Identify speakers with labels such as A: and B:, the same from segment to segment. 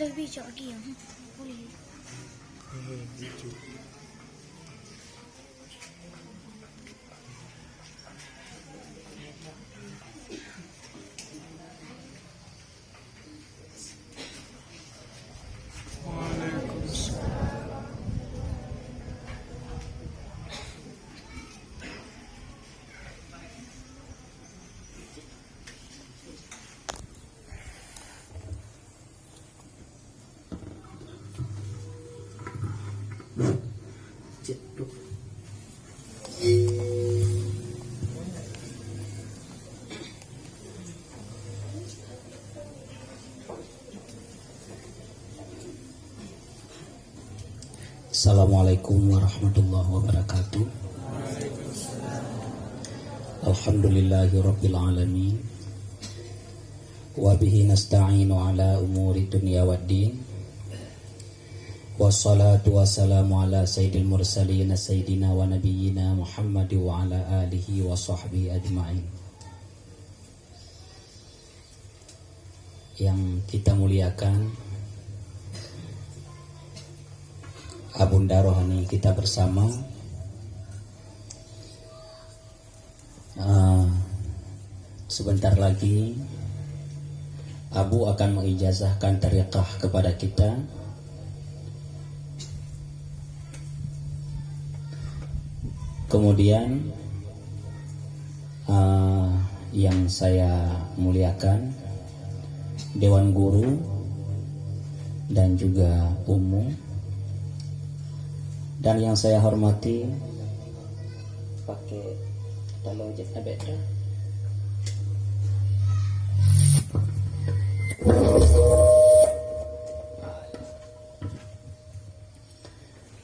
A: Lebih bijak dia. Boleh.
B: Assalamualaikum warahmatullahi wabarakatuh. Alhamdulillahirabbil alamin. Wa bihi nasta'inu ala umuri dunya waddin. Wassalatu wassalamu ala sayyidil mursalin sayyidina wa nabiyyina Muhammad wa ala alihi wa sahbihi ajma'in. Yang kita muliakan Abunda rohani kita bersama, sebentar lagi Abu akan mengijazahkan tariqah kepada kita. Kemudian yang saya muliakan Dewan Guru dan juga Umum, dan yang saya hormati pakai talojek abeda.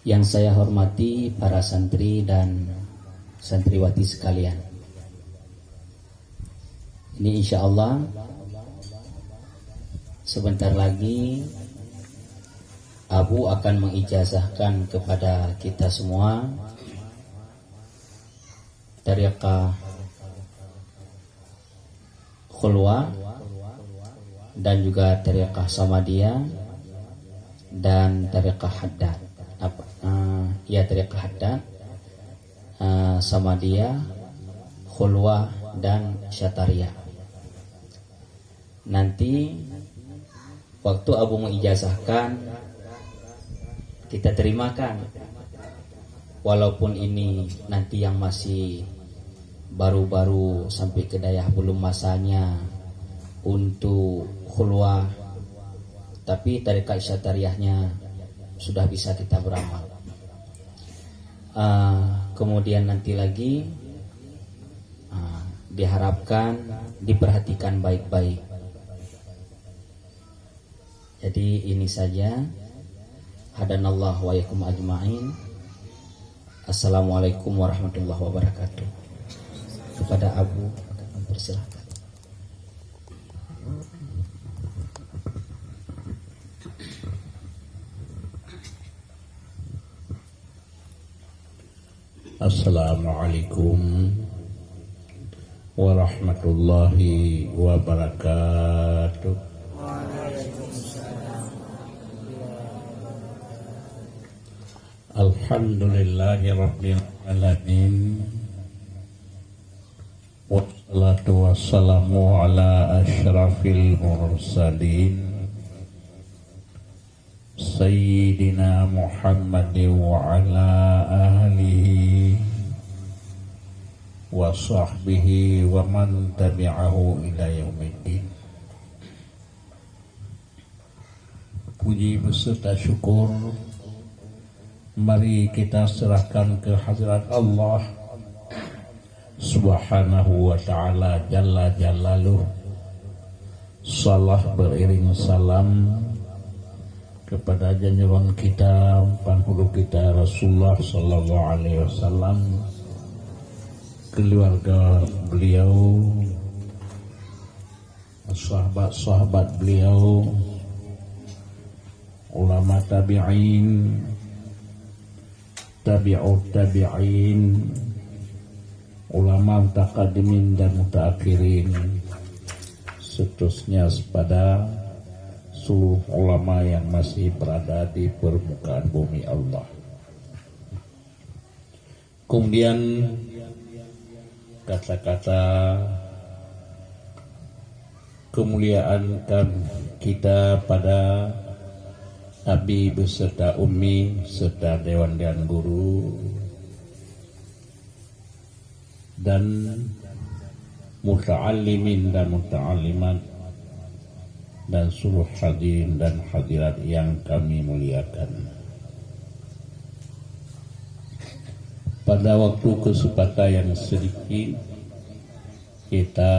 B: Yang saya hormati para santri dan santriwati sekalian. Ini insya Allah sebentar lagi Abu akan mengijazahkan kepada kita semua tariqah khulwah dan juga tariqah samadiyah dan tariqah haddad. Tariqah haddad, samadiyah, khulwah dan syatariyah. Nanti waktu Abu mengijazahkan, kita terimakan, walaupun ini nanti yang masih baru-baru sampai ke dayah belum masanya untuk khulwah, tapi tariqah syatariyahnya sudah bisa kita beramal. Kemudian nanti lagi diharapkan diperhatikan baik-baik. Jadi ini saja. Hadanallah wa yakum ajma'in. Assalamualaikum warahmatullahi wabarakatuh. Kepada Abu akan mempersilahkan.
C: Assalamualaikum warahmatullahi wabarakatuh. Alhamdulillahi rabbil alamin. Wassalatu wassalamu ala asyrafil mursalin Sayyidina Muhammad wa ala ahlihi wa sahbihi wa man tabi'ahu ila yaumiddin. Puji beserta syukur mari kita serahkan ke hadirat Allah Subhanahu wa ta'ala Jalla Jalaluh. Salah beriring salam kepada junjungan kita, penghulu kita Rasulullah sallallahu alaihi wasallam, keluarga beliau, sahabat-sahabat beliau, ulama tabi'in, tabi'ut tabi'in, ulama mutaqaddimin dan mutaakhirin, seterusnya pada seluruh ulama yang masih berada di permukaan bumi Allah. Kemudian kata-kata kemuliaan kita pada abi beserta umi serta dewan dan guru dan muta'allimin dan muta'allimat dan seluruh hadirin dan hadirat yang kami muliakan. Pada waktu kesempatan yang sedikit kita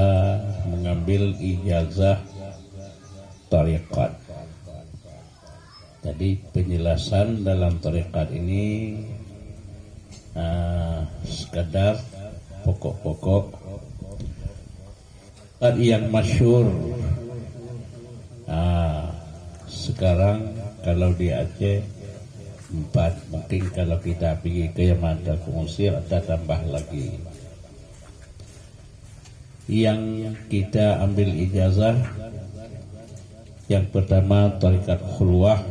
C: mengambil ijazah tarekat. Jadi penjelasan dalam tarekat ini sekadar pokok-pokok yang masyhur. Sekarang kalau di Aceh 4, mungkin kalau kita pergi ke Yamanta ke Mesir ada tambah lagi. Yang kita ambil ijazah yang pertama tarekat khulwah,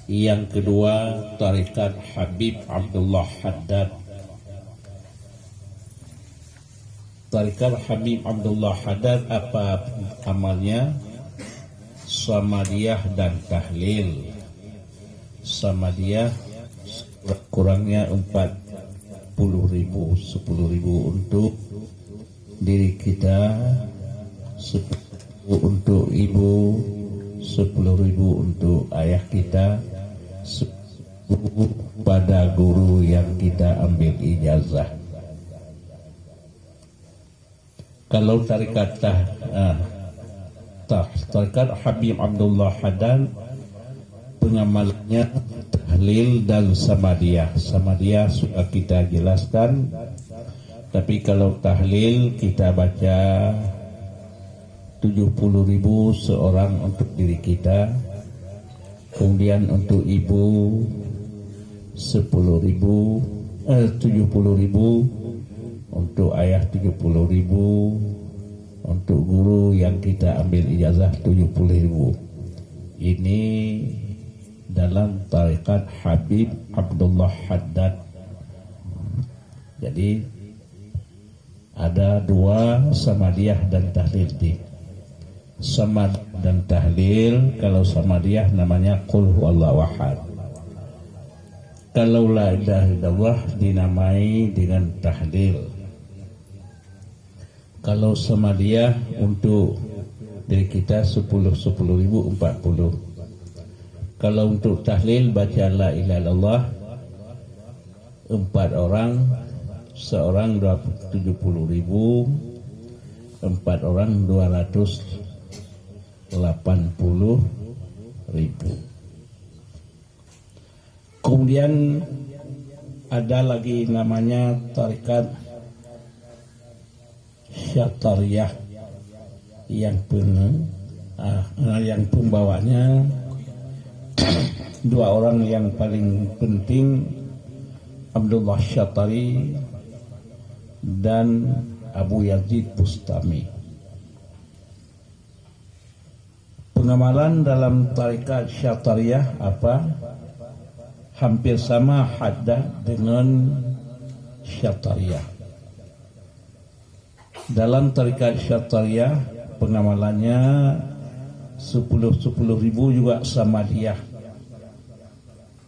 C: yang kedua tarekat Habib Abdullah Haddad. Tarekat Habib Abdullah Haddad apa amalnya? Samadiyah dan tahlil. Samadiyah kurangnya 40.000, 10.000 untuk diri kita, 10.000 untuk ibu, 10.000 untuk ayah kita, 10.000 pada guru yang kita ambil ijazah. Kalau tarekat Habib Abdullah Haddad pengamalannya tahlil dan samadiyah. Samadiyah sudah kita jelaskan, tapi kalau tahlil kita baca 70.000 seorang untuk diri kita, kemudian untuk ibu 70.000, untuk ayah 70.000, untuk guru yang kita ambil ijazah 70.000. Ini dalam tarekat Habib Abdullah Haddad. Jadi ada dua, samadiyah dan tahlil. Samad dan tahlil, kalau samadiyah namanya qul huwallahu ahad. Kalau la ilaha illallah dinamai dengan tahlil. Kalau samadiyah untuk diri kita 10.000, 40. Kalau untuk tahlil baca la ilaha illallah 4 orang, seorang 70.000, 4 orang 280.000. Kemudian ada lagi namanya tarekat Syatariyah yang pembawanya dua orang yang paling penting, Abdullah Syatari dan Abu Yazid Bustami. Pengamalan dalam tarekat Syatariyah apa? Hampir sama Haddad dengan Syatariyah. Dalam tarekat Syatariyah pengamalannya 10.000 juga samadiyah.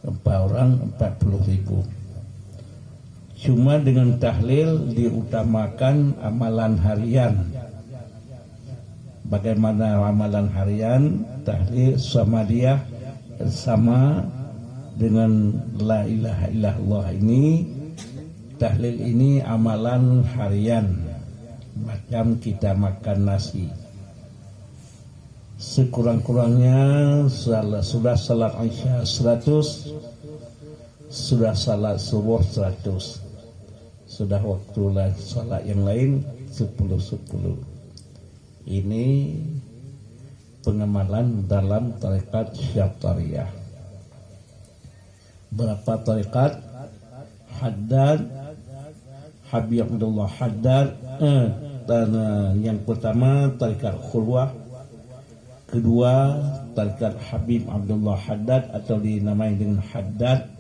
C: 4 orang 40.000. Cuma dengan tahlil diutamakan amalan harian. Bagaimana amalan harian? Tahlil samadiyah sama dengan la ilaha illallah ini. Tahlil ini amalan harian, macam kita makan nasi. Sekurang-kurangnya sudah salat Isya 100, sudah salat subuh 100, sudah waktu salat yang lain 10. Ini pengamalan dalam tarekat Syatariyah. Berapa tarekat? Haddad, Habib Abdullah Haddad, dan yang pertama tarekat khulwah Kedua, tarikat Habib Abdullah Haddad atau dinamai dengan Haddad.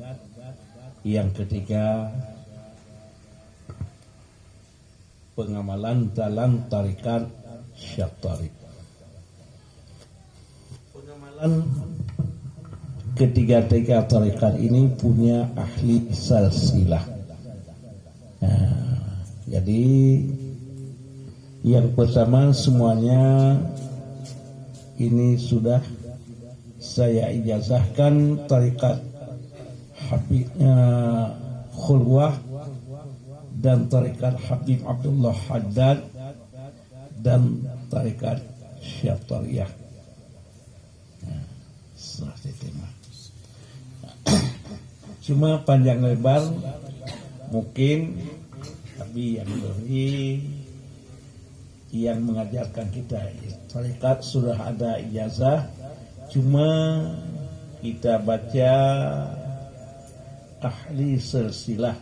C: Yang ketiga, pengamalan dalam tarikat Syatari. Pengamalan ketiga-tiga tarikat ini punya ahli silsilah. Jadi yang pertama semuanya ini sudah saya ijazahkan tarikat Habibnya Khulwah dan tarikat Habib Abdullah Haddad dan tarikat Syatariyah. Cuma panjang lebar mungkin tapi yang lebih yang mengajarkan kita tarikat sudah ada ijazah, cuma kita baca ahli silsilah.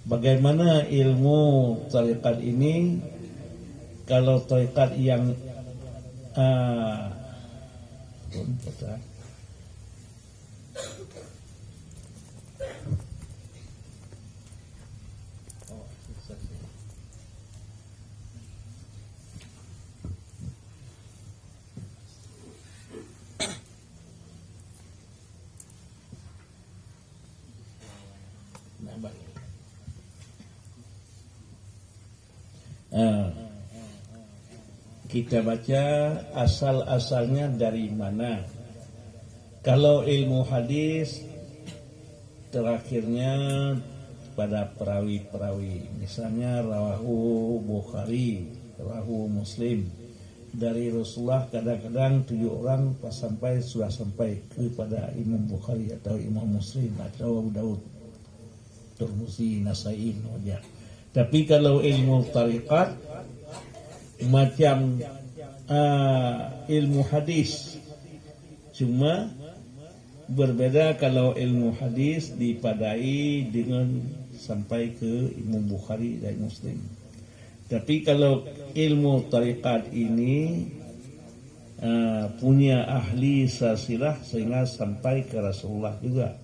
C: Bagaimana ilmu tarikat ini? Kalau tarikat yang kita baca asal-asalnya dari mana. Kalau ilmu hadis terakhirnya pada perawi-perawi, misalnya rawahu Bukhari, rawahu Muslim. Dari Rasulullah kadang-kadang 7 orang sampai sudah sampai kepada Imam Bukhari atau Imam Muslim atau Abu Daud, Tirmidzi, Nasai, Majah. Tapi kalau ilmu tarikat macam ilmu hadis, cuma berbeda kalau ilmu hadis dipadai dengan sampai ke Imam Bukhari dan Muslim. Tapi kalau ilmu tarikat ini punya ahli silsilah sehingga sampai ke Rasulullah juga.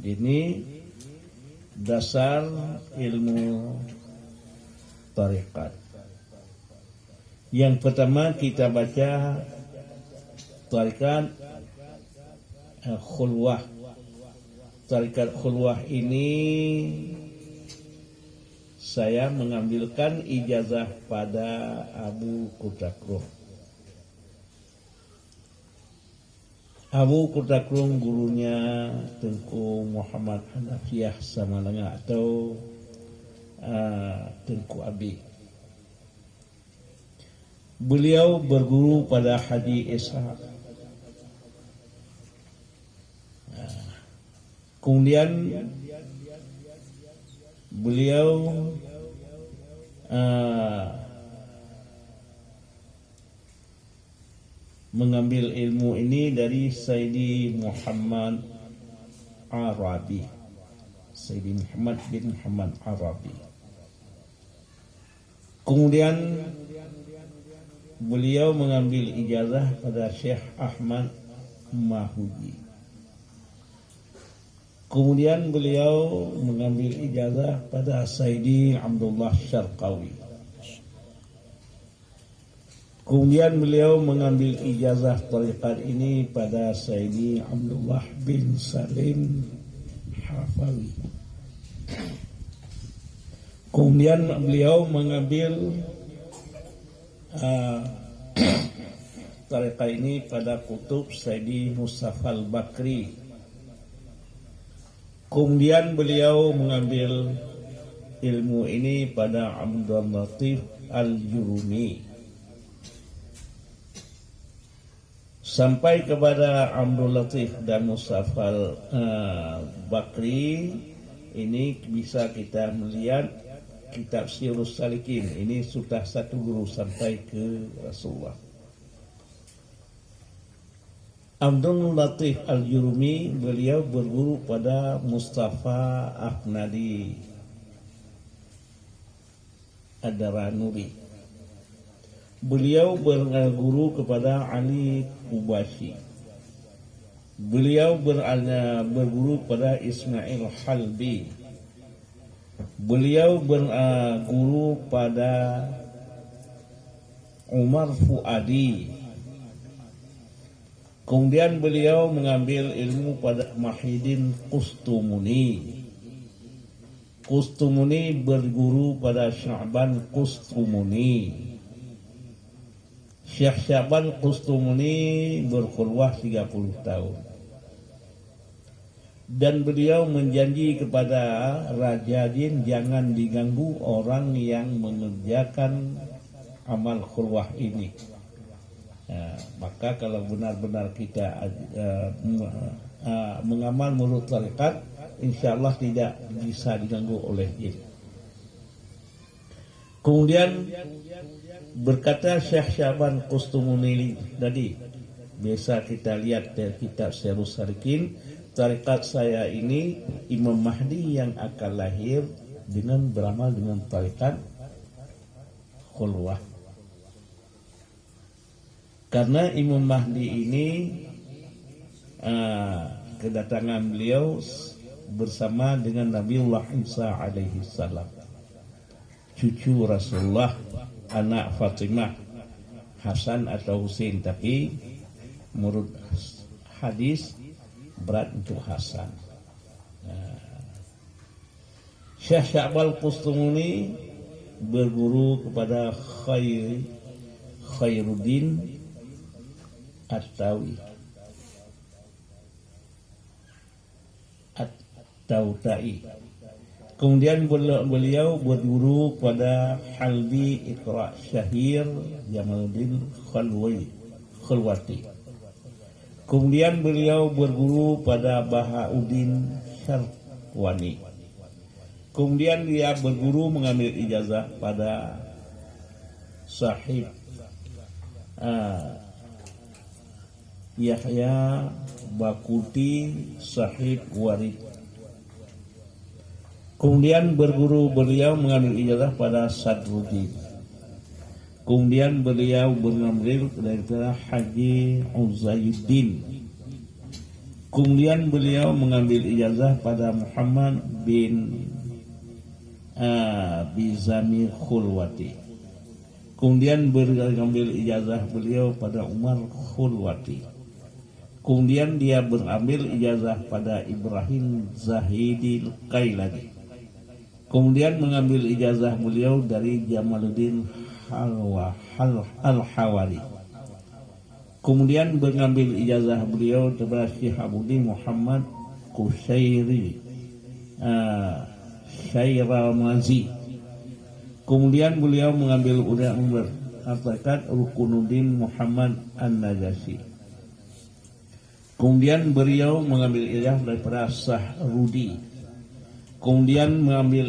C: Ini dasar ilmu tarikat. Yang pertama kita baca tarikat Khulwah. Tarikat Khulwah ini saya mengambilkan ijazah pada Abu Kutakruh. Abu Kutakruh gurunya Tengku Muhammad Hanafiyah Samalanga atau Tengku Abi. Beliau berguru pada Haji Ishaq. Kemudian beliau mengambil ilmu ini dari Sayyidi Muhammad Arabi, Sayyidi Muhammad bin Muhammad Arabi. Kemudian beliau mengambil ijazah pada Syekh Ahmad Mahudi. Kemudian beliau mengambil ijazah pada Sayyidi Abdullah Syarqawi. Kemudian beliau mengambil ijazah tarikat ini pada Sayyidi Abdullah bin Salim Hafawi. Kemudian beliau mengambil tarikat ini pada kutub Sayyidi Mustafa al-Bakri. Kemudian beliau mengambil ilmu ini pada Abdul Latif al-Jurumi. Sampai kepada Abdul Latif dan Mustafa al-Bakri ini bisa kita melihat kitab Sirus Salikin. Ini sudah satu guru sampai ke Rasulullah. Abdul Latif Al-Jurumi beliau berguru pada Mustafa Ahmadi Ad-Daranuri. Beliau berguru kepada Ali Ubashi. Beliau berguru kepada Ismail Halbi. Beliau berguru pada Umar Fuadi. Kemudian beliau mengambil ilmu pada Mahidin Kustumuni. Kustumuni berguru pada Sya'ban Kustumuni. Syekh Sya'ban Kustumuni berkhulwah 30 tahun. Dan beliau menjanji kepada Raja Jin jangan diganggu orang yang mengerjakan amal khulwah ini. Maka kalau benar-benar kita mengamal menurut tarekat, insya Allah tidak bisa diganggu oleh jin. Kemudian berkata Syekh Sya'ban Kustumuni tadi, biasa kita lihat dari kitab Sirrus Salikin, tarekat saya ini Imam Mahdi yang akan lahir dengan beramal dengan tarekat khulwah. Karena Imam Mahdi ini kedatangan beliau bersama dengan Nabiullah Isa alaihi salam, cucu Rasulullah, anak Fatimah, Hasan atau Husain, tapi menurut hadis berat untuk Hasan. Syekh Sya'ban Kustumuni berguru kepada Khairuddin At-Tautai. Kemudian beliau berguru kepada Halbi Iqra Syahir Jamaluddin Khalwati. Kemudian beliau berguru pada Bahauddin Syarwani. Kemudian dia berguru mengambil ijazah pada Sahib Yahya Bakuti Sahib Warid. Kemudian berguru beliau mengambil ijazah pada Sadruddin. Kemudian beliau mengambil daripada Haji Uzaiddin. Kemudian beliau mengambil ijazah pada Muhammad bin Bizamir Khulwati. Kemudian mengambil ijazah beliau pada Umar Khulwati. Kemudian dia mengambil ijazah pada Ibrahim Zahidil Kailani. Kemudian mengambil ijazah beliau dari Jamaluddin Al-Hawari. Kemudian mengambil ijazah beliau dari Syihabuddin Muhammad Kushairi Syairamazi. Kemudian beliau mengambil tarekat Rukunuddin Muhammad An-Najasyi. Kemudian beliau mengambil ijazah daripada Sahrudi. Kemudian mengambil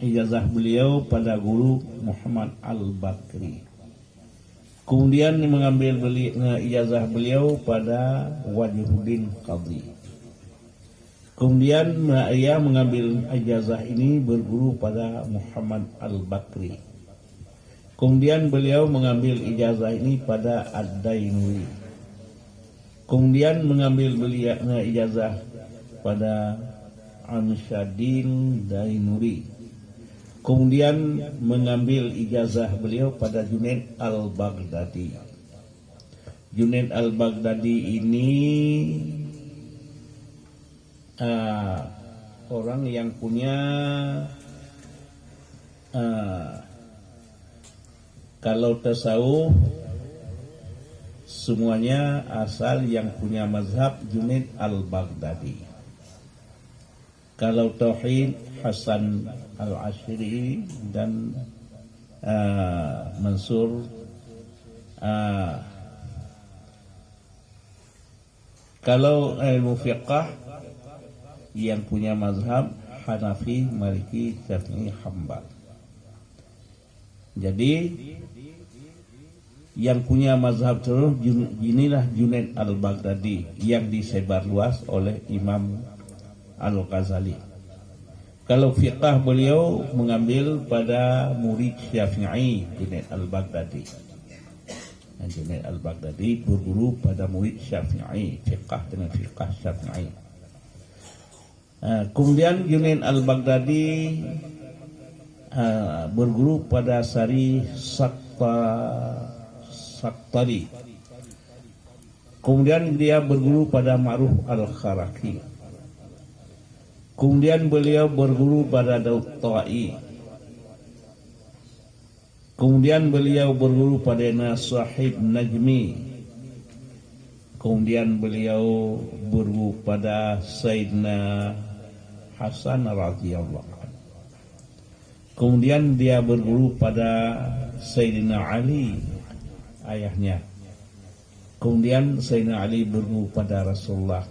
C: ijazah beliau pada guru Muhammad Al-Bakri. Kemudian mengambil ijazah beliau pada Wajihuddin Qadhi. Kemudian ia mengambil ijazah ini berguru pada Muhammad Al-Bakri. Kemudian beliau mengambil ijazah ini pada Ad-Dainuri. Kemudian mengambil ijazah pada Ansyadin Dainuri. Kemudian mengambil ijazah beliau pada Junaid Al-Baghdadi. Junaid Al-Baghdadi ini orang yang punya kalau tasawuf semuanya asal yang punya mazhab Junaid Al-Baghdadi. Kalau tauhid Hasan Al-Ashri dan Mansur. Kalau ilmu fiqh yang punya mazhab Hanafi, Maliki, Syafi'i, Hambal. Jadi yang punya mazhab terus inilah Junaid Al-Baghdadi yang disebar luas oleh Imam Al-Ghazali. Kalau fiqah beliau mengambil pada murid Syafi'i, Junaid al-Baghdadi. Junaid al-Baghdadi berguru pada murid Syafi'i, fiqah dengan fiqah Syafi'i. Kemudian Junaid al-Baghdadi berguru pada Sari Saktari. Kemudian dia berguru pada Ma'ruf al-Kharaki. Kemudian beliau berguru pada Daud Ta'i. Kemudian beliau berguru pada Nasahib Najmi. Kemudian beliau berguru pada Sayyidina Hasan radhiyallahu anhu. Kemudian dia berguru pada Sayyidina Ali, ayahnya. Kemudian Sayyidina Ali berguru pada Rasulullah.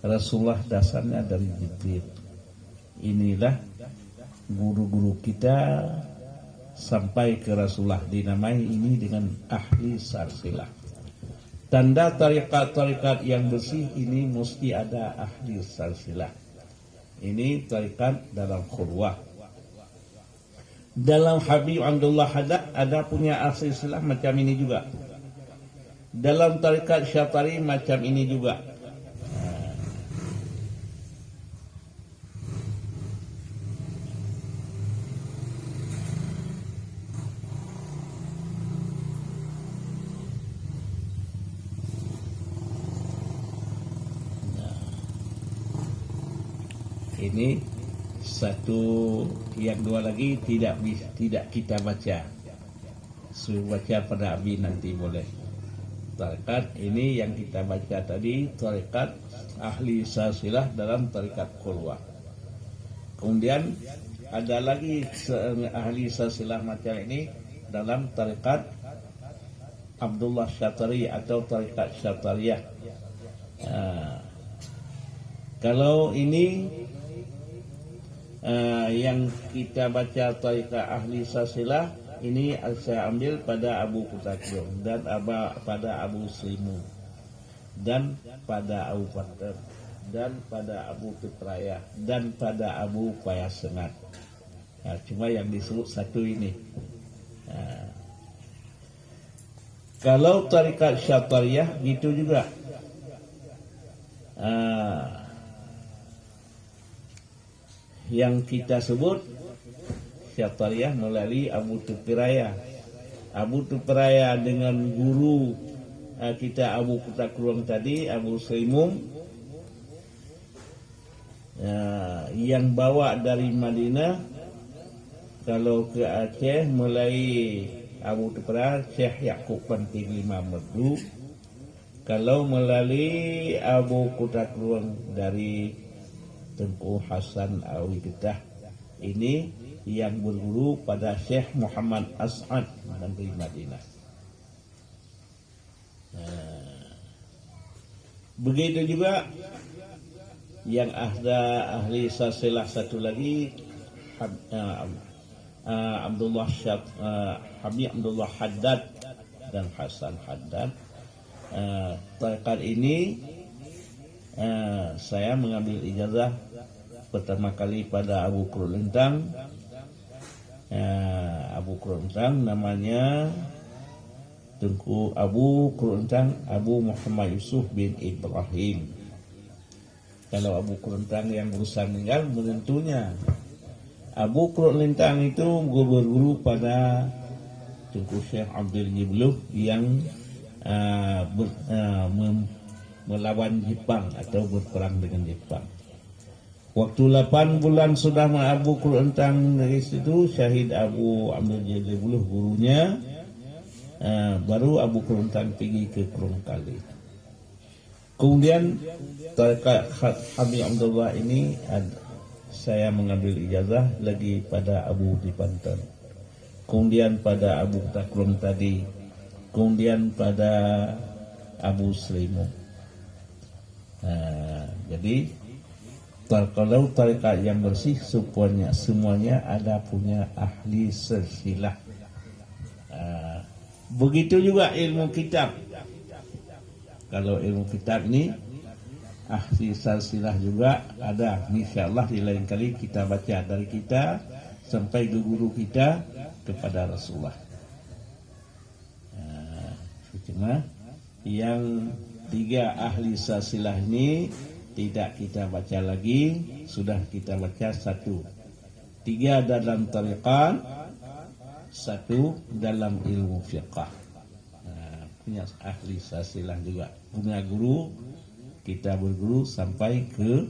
C: Rasulullah dasarnya dari Jibril. Inilah guru-guru kita sampai ke Rasulullah, dinamai ini dengan ahli sarsilah. Tanda tarikat-tarikat yang bersih ini mesti ada ahli sarsilah. Ini tarikat dalam khulwah. Dalam Habib Abdullah Haddad ada punya ahli sarsilah macam ini juga. Dalam tarikat Syatari macam ini juga. Ini satu, yang dua lagi tidak kita baca. Suruh baca pada Abi nanti boleh. Tarekat ini yang kita baca tadi, tarekat ahli silsilah dalam tarekat khulwah. Kemudian ada lagi ahli silsilah macam ini dalam tarekat Abdullah Syatari atau tarekat Syatariyah. Kalau ini yang kita baca tarekat ahli silsilah ini saya ambil pada Abu Kutakur dan pada Abu Slimu dan pada Abu Fatir dan pada Abu Fitrayah dan pada Abu Payasengat. Cuma yang disebut satu ini. Kalau tarekat Syatariyah gitu juga. Yang kita sebut Syatariyah melalui Abu Tupiraya. Abu Tupiraya dengan guru kita Abu Kutakurung tadi, Abu Saimum, yang bawa dari Madinah kalau ke Aceh melalui Abu Tupiraya Syekh Yaqub Panti Lima Merdu. Kalau melalui Abu Kutakurung dari Tengku Hasan Awi Getah, ini yang berguru pada Syekh Muhammad As'ad dari Madinah. Begitu juga yang ada ahli silsilah satu lagi, Habib Abdullah Haddad dan Hasan Haddad. Tarekat ini saya mengambil ijazah pertama kali pada Abu Kurlintang. Abu Kurlintang namanya Tengku Abu Kurlintang Abu Muhammad Yusuf bin Ibrahim. Kalau Abu Kurlintang yang berusaha meninggal, menentunya Abu Kurlintang itu berguru pada Tengku Syekh Abdul Jibluh yang melawan Jepang atau berperang dengan Jepang. Waktu 8 bulan sudah Abu Kurlintang dari situ, syahid Abu Abdul Jibluh gurunya, baru Abu Kurlintang pergi ke Kurungkali. Kemudian tarekat Habib Abdullah ini saya mengambil ijazah lagi pada Abu di Banten. Kemudian pada Abu Takrung tadi, kemudian pada Abu Slimu. Jadi kalau tarekat yang bersih semuanya ada punya ahli silsilah. Begitu juga ilmu kitab. Kalau ilmu kitab ini ahli silsilah juga ada. Insyaallah di lain kali kita baca dari kita sampai ke guru kita kepada Rasulullah. Cuma yang 3 ahli silsilah ini tidak kita baca lagi, sudah kita baca 1. 3 dalam tariqat, 1 dalam ilmu fiqh. Punya ahli silsilah juga, punya guru, kita berguru sampai ke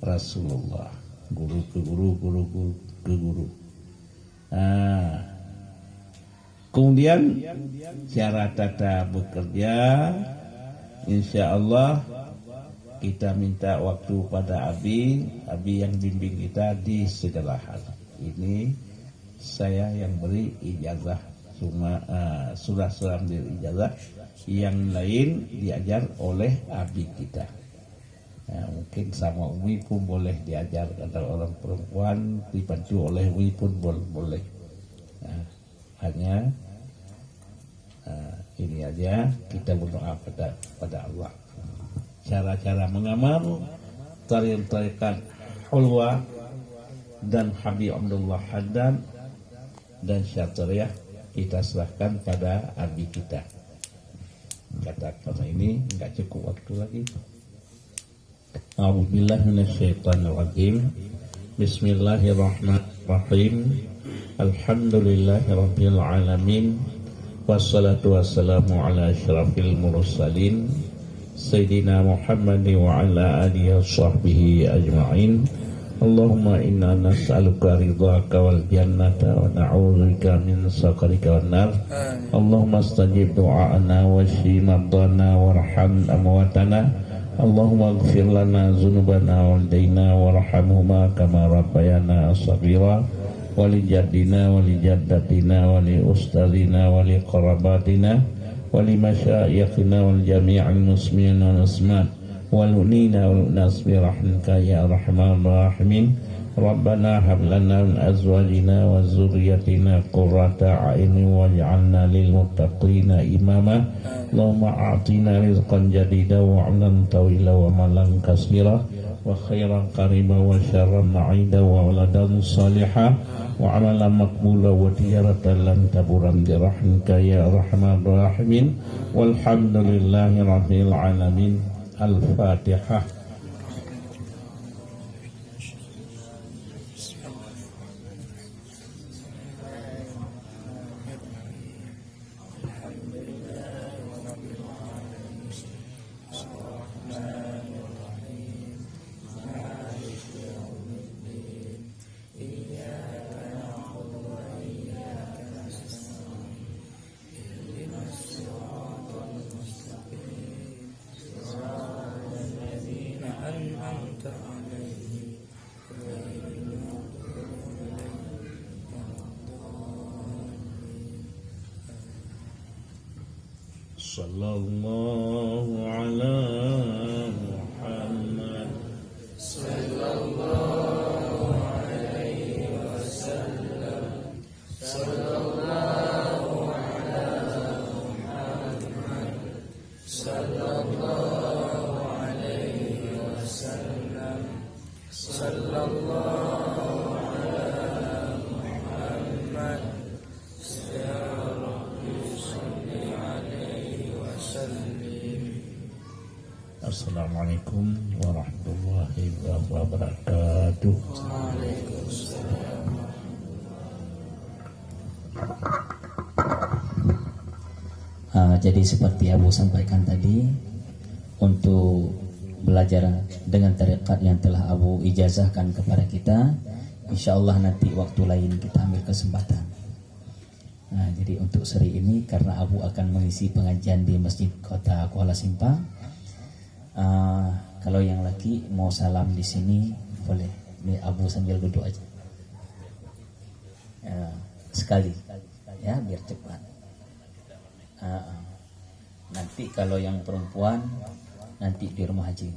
C: Rasulullah. Guru ke guru, guru ke guru. Kemudian cara tata bekerja, insya Allah kita minta waktu pada Abi yang bimbing kita di segala hal. Ini saya yang beri ijazah, cuma surah diri ijazah, yang lain diajar oleh Abi kita. Mungkin sama Umi pun boleh diajar, ada orang perempuan dibantu oleh Umi pun boleh. Hanya ini aja, kita berdoa pada Allah. Cara-cara mengamal tarikat Hulwa dan Habib Abdullah Haddad dan Syatariah kita serahkan pada Abi kita. Kata ini enggak cukup waktu lagi. A'udzubillahi minasyaitonirrajim. Bismillahirrahmanirrahim. Alhamdulillahirabbil alamin. Wassalatu wassalamu ala asyrafil mursalin Sayyidina Muhammad wa ala alihi wa sahbihi ajma'in. Allahumma inna nas'aluka ridhaka wal jannata wa na'udzubika min sakhatika wan nar. Allahumma astajib du'ana wa shfi maradana warham amwatana. Allahumma ighfir lana dzunubana wal daina warhamhuma kama rabbayana shaghira. Wali jaddina wali jaddatina wali ustadina wali qarabatina wali masyayikhina wal jami'al muslimin wal muslimat wal unina wal nasbi rahmika ya arhamar rahimin. Rabbana hab lana min azwajina wa dzurriyyatina qurrata a'yunin waj'alna lil muttaqina imama. Allahumma a'tina rizqan jadida wa 'amlan tawila wa malan kasira wa khairan qariba wa syarran ma'ida wa waladan salihah wa amalan maqbula wa tijaratan lan taburan bi rahmika ya arhamar rahimin. Walhamdulillahi rabbil alamin. Al-Fatihah. Sallallahu ala Muhammad. Sallallahu alaihi wasallam. Sallallahu ala Muhammad. Sallallahu alaihi wasallam. Sallallahu Assalamualaikum warahmatullahi wabarakatuh.
B: Jadi seperti Abu sampaikan tadi, untuk belajar dengan tarekat yang telah Abu ijazahkan kepada kita, insya Allah nanti waktu lain kita ambil kesempatan. Jadi untuk seri ini karena Abu akan mengisi pengajian di Masjid Kota Kuala Simpang, kalau yang laki mau salam di sini boleh. Ini Abu sambil duduk aja sekali ya biar cepat. Nanti kalau yang perempuan nanti di rumah haji.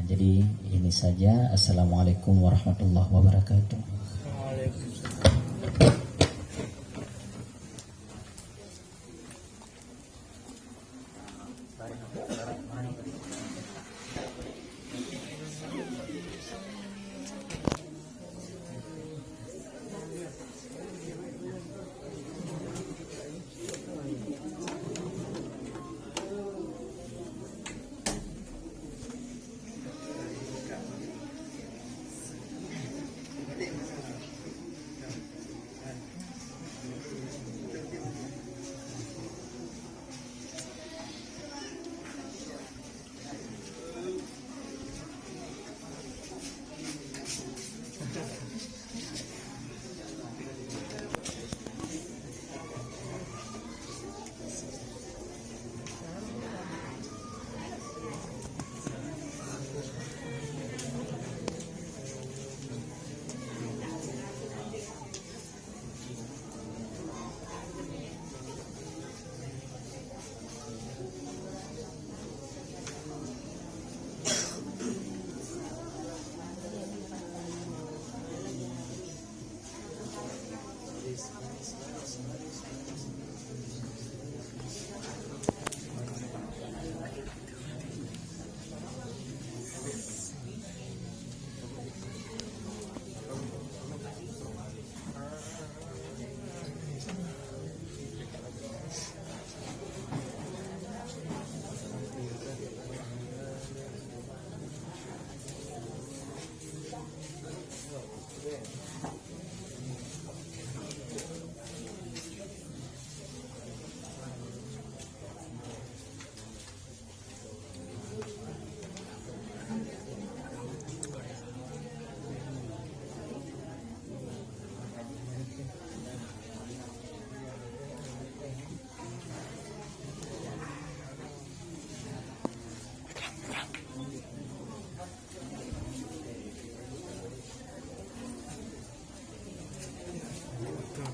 B: Jadi ini saja. Assalamualaikum warahmatullahi wabarakatuh. Waalaikumsalam.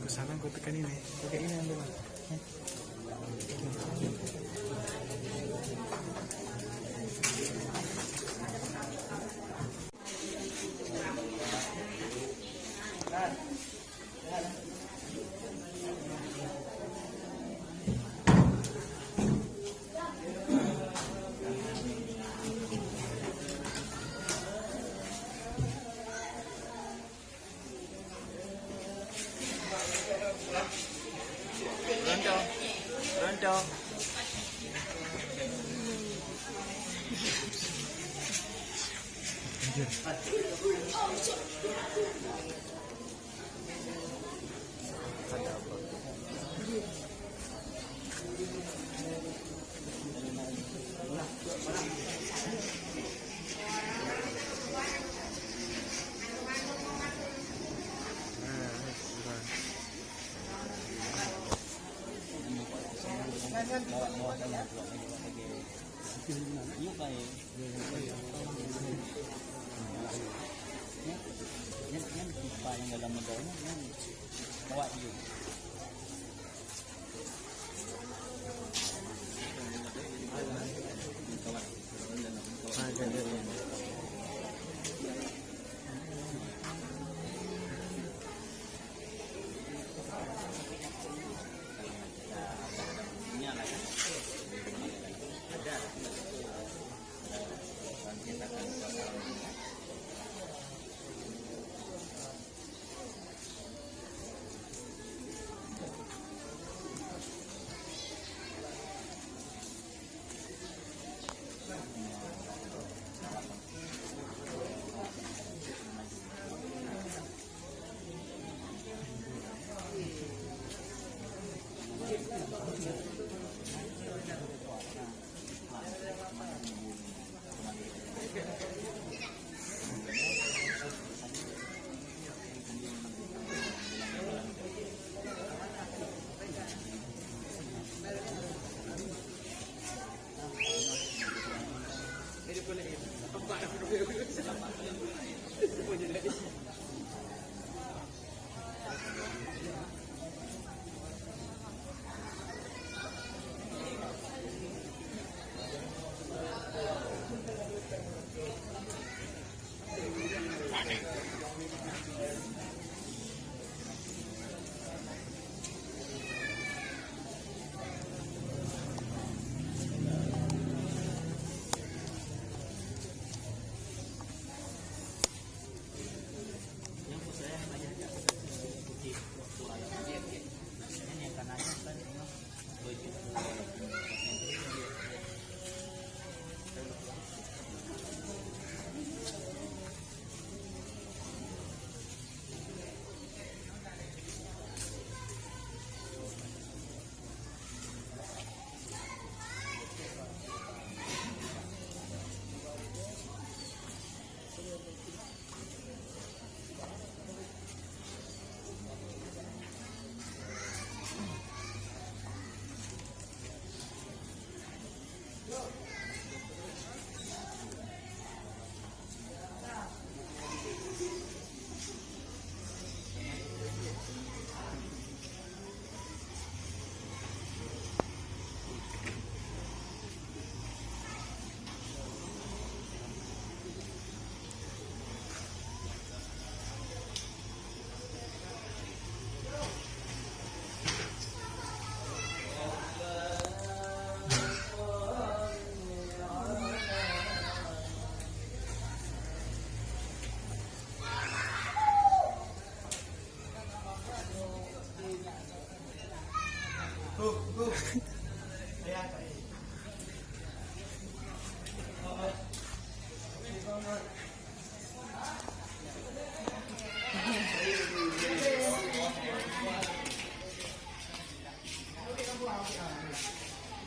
D: Ke sana gue tekan ini. Pakai ini ambil. Pronto. Ada apa?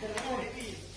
E: Terima kasih.